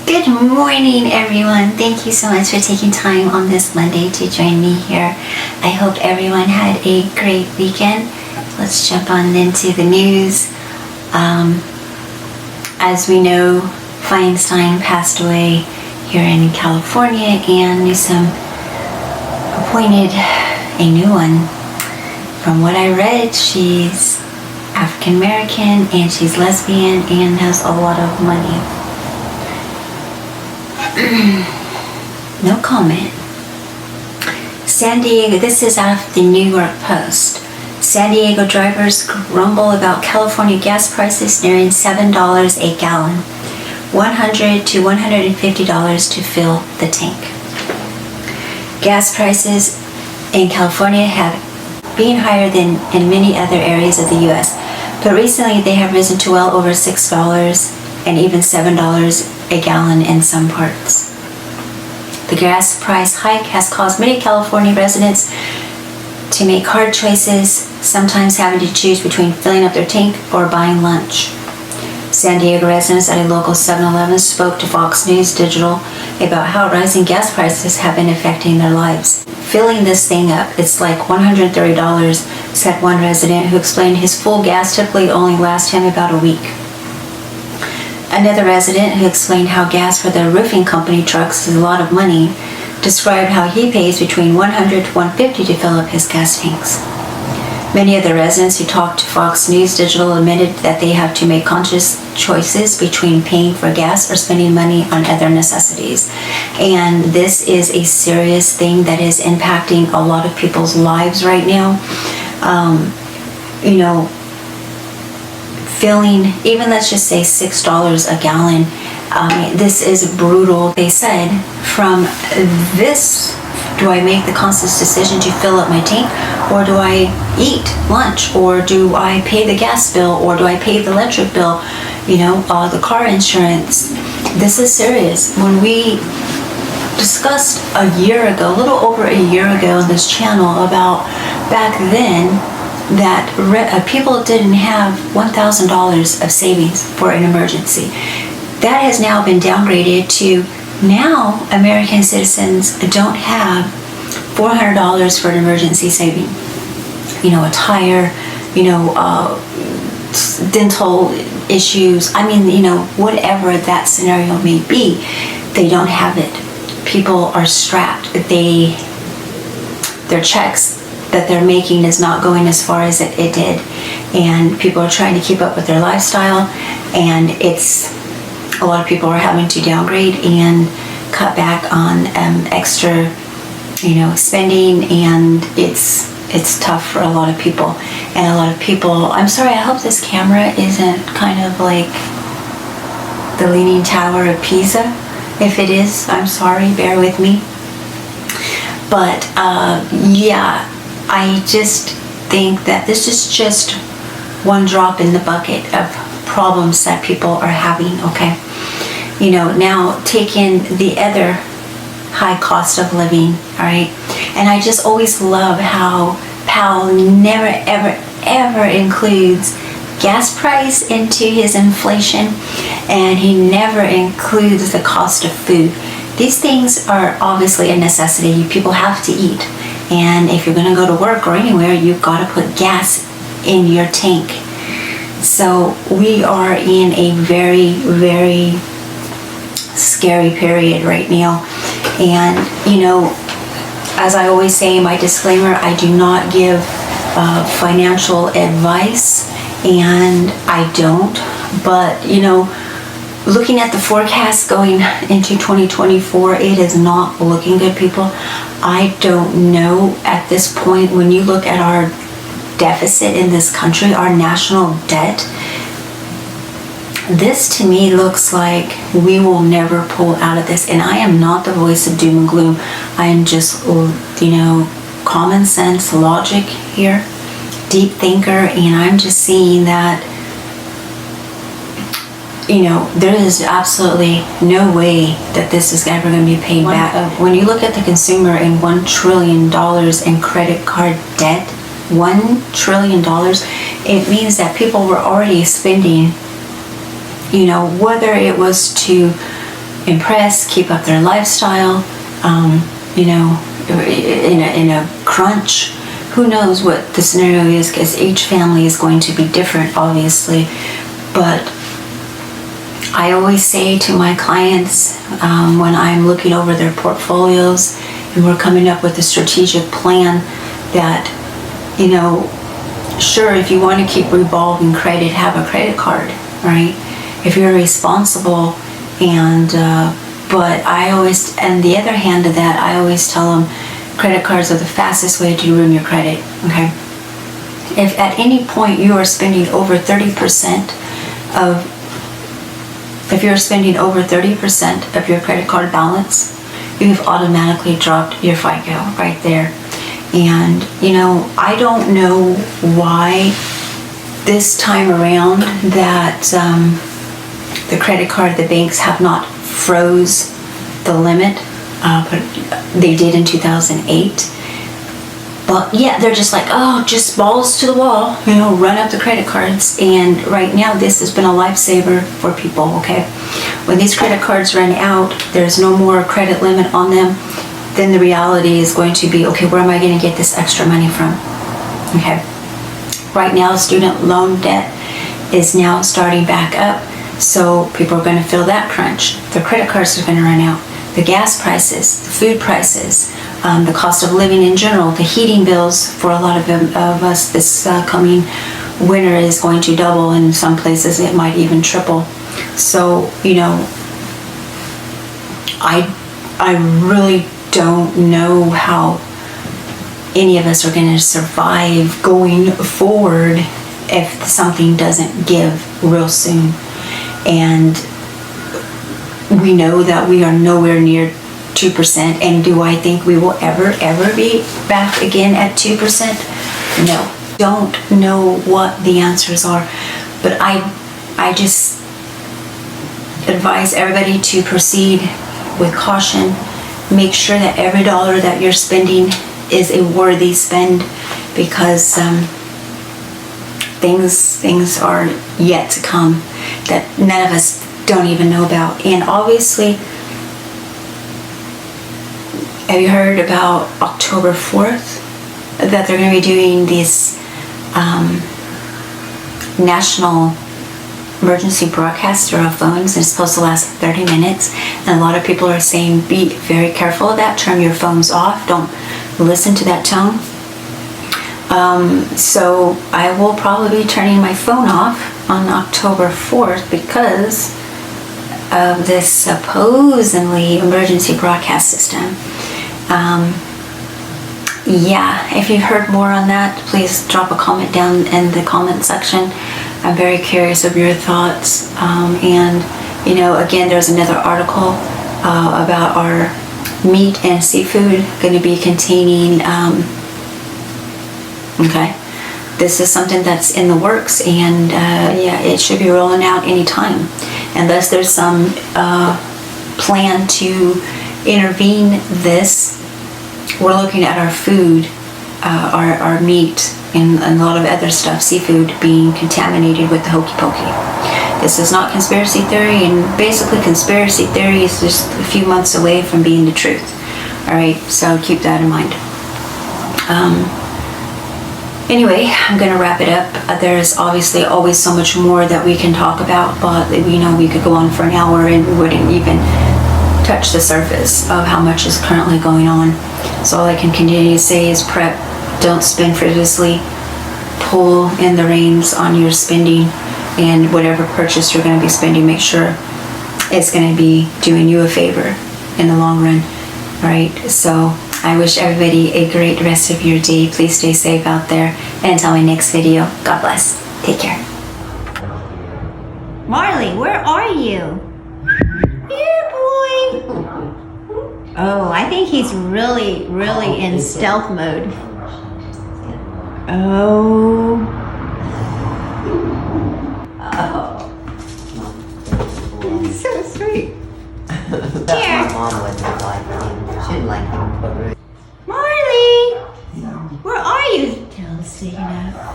Good morning, everyone. Thank you so much for taking time on this Monday to join me here. I hope everyone had a great weekend. Let's jump on into the news. As we know, Feinstein passed away here in California, and Newsom appointed a new one. From what I read, she's African American and she's lesbian and has a lot of money. No comment. San Diego, this is out of the New York Post. San Diego drivers grumble about California gas prices nearing $7 a gallon, $100 to $150 to fill the tank. Gas prices in California have been higher than in many other areas of the U.S., but recently they have risen to well over $6 and even $7 a gallon in some parts. The gas price hike has caused many California residents to make hard choices, sometimes having to choose between filling up their tank or buying lunch. San Diego residents at a local 7-Eleven spoke to Fox News Digital about how rising gas prices have been affecting their lives. Filling this thing up, it's like $130, said one resident who explained his full gas typically only lasts him about a week. Another resident who explained how gas for the roofing company trucks is a lot of money described how he pays between $100 to $150 to fill up his gas tanks. Many of the residents who talked to Fox News Digital admitted that they have to make conscious choices between paying for gas or spending money on other necessities. And this is a serious thing that is impacting a lot of people's lives right now. Filling, even let's just say $6 a gallon, this is brutal. They said, from this, do I make the conscious decision to fill up my tank, or do I eat lunch, or do I pay the gas bill, or do I pay the electric bill, the car insurance? This is serious. When we discussed a little over a year ago on this channel about back then, that people didn't have $1,000 of savings for an emergency. That has now been downgraded to now American citizens don't have $400 for an emergency saving. A tire, dental issues. Whatever that scenario may be, they don't have it. People are strapped. Their checks that they're making is not going as far as it did, and people are trying to keep up with their lifestyle, and a lot of people are having to downgrade and cut back on extra spending, and it's tough for a lot of people. And a lot of people, I'm sorry, I hope this camera isn't kind of like the Leaning Tower of Pisa. If it is, I'm sorry, bear with me. But I just think that this is just one drop in the bucket of problems that people are having, okay? Now taking the other high cost of living, all right? And I just always love how Powell never, ever, ever includes gas price into his inflation, and he never includes the cost of food. These things are obviously a necessity. People have to eat. And if you're going to go to work or anywhere, you've got to put gas in your tank. So we are in a very, very scary period right now. And, as I always say in my disclaimer, I do not give financial advice, and I don't. But, looking at the forecast going into 2024, it is not looking good, people. I don't know at this point, when you look at our deficit in this country, our national debt, this to me looks like we will never pull out of this. And I am not the voice of doom and gloom. I am just, common sense, logic here, deep thinker, and I'm just seeing that there is absolutely no way that this is ever going to be paid back. When you look at the consumer and $1 trillion in credit card debt, $1 trillion, it means that people were already spending, whether it was to impress, keep up their lifestyle, you know, in a crunch. Who knows what the scenario is, because each family is going to be different, obviously. But I always say to my clients, when I'm looking over their portfolios and we're coming up with a strategic plan, that, you know, sure, if you want to keep revolving credit, have a credit card, right? If you're responsible. And but I always, and the other hand of that, I always tell them credit cards are the fastest way to ruin your credit. Okay, if at any point you are spending over 30% of, if you're spending over 30% of your credit card balance, you've automatically dropped your FICO right there. And you know, I don't know why this time around that the credit card, the banks have not froze the limit, but they did in 2008. But yeah, they're just like, oh, just balls to the wall, you know, run up the credit cards. And right now, this has been a lifesaver for people, okay? When these credit cards run out, there's no more credit limit on them, then the reality is going to be, okay, where am I going to get this extra money from? Okay. Right now, student loan debt is now starting back up. So people are going to feel that crunch. Their credit cards are going to run out. The gas prices, the food prices, the cost of living in general, the heating bills for a lot of us this coming winter is going to double. In some places, it might even triple. So, you know, I really don't know how any of us are going to survive going forward if something doesn't give real soon. And we know that we are nowhere near 2%. And do I think we will ever be back again at 2%? No. Don't know what the answers are. But I just advise everybody to proceed with caution. Make sure that every dollar that you're spending is a worthy spend, because things are yet to come that none of us don't even know about. And obviously, have you heard about October 4th? That they're going to be doing these national emergency broadcasts through our phones, and it's supposed to last 30 minutes. And a lot of people are saying, be very careful of that. Turn your phones off. Don't listen to that tone. So I will probably be turning my phone off on October 4th because of this supposedly emergency broadcast system. Yeah, if you've heard more on that, please drop a comment down in the comment section. I'm very curious of your thoughts. And, you know, again, there's another article about our meat and seafood going to be containing, okay, this is something that's in the works, and yeah, it should be rolling out anytime, unless there's some plan to intervene this. We're looking at our food, our meat, and a lot of other stuff, seafood, being contaminated with the hokey pokey. This is not conspiracy theory, and basically conspiracy theory is just a few months away from being the truth. All right, so keep that in mind. Anyway, I'm going to wrap it up. There's obviously always so much more that we can talk about, but you know, we could go on for an hour and we wouldn't even touch the surface of how much is currently going on. So all I can continue to say is prep, don't spend frivolously, pull in the reins on your spending, and whatever purchase you're going to be spending, make sure it's going to be doing you a favor in the long run. All right, so I wish everybody a great rest of your day. Please stay safe out there, and until my next video, God bless. Take care. Marley, where are you? Here, boy. Oh, I think he's really in stealth mode. Oh. He's so sweet. Here. Mom wouldn't like him. She didn't like him. Marley, where are you? Tell us, you know.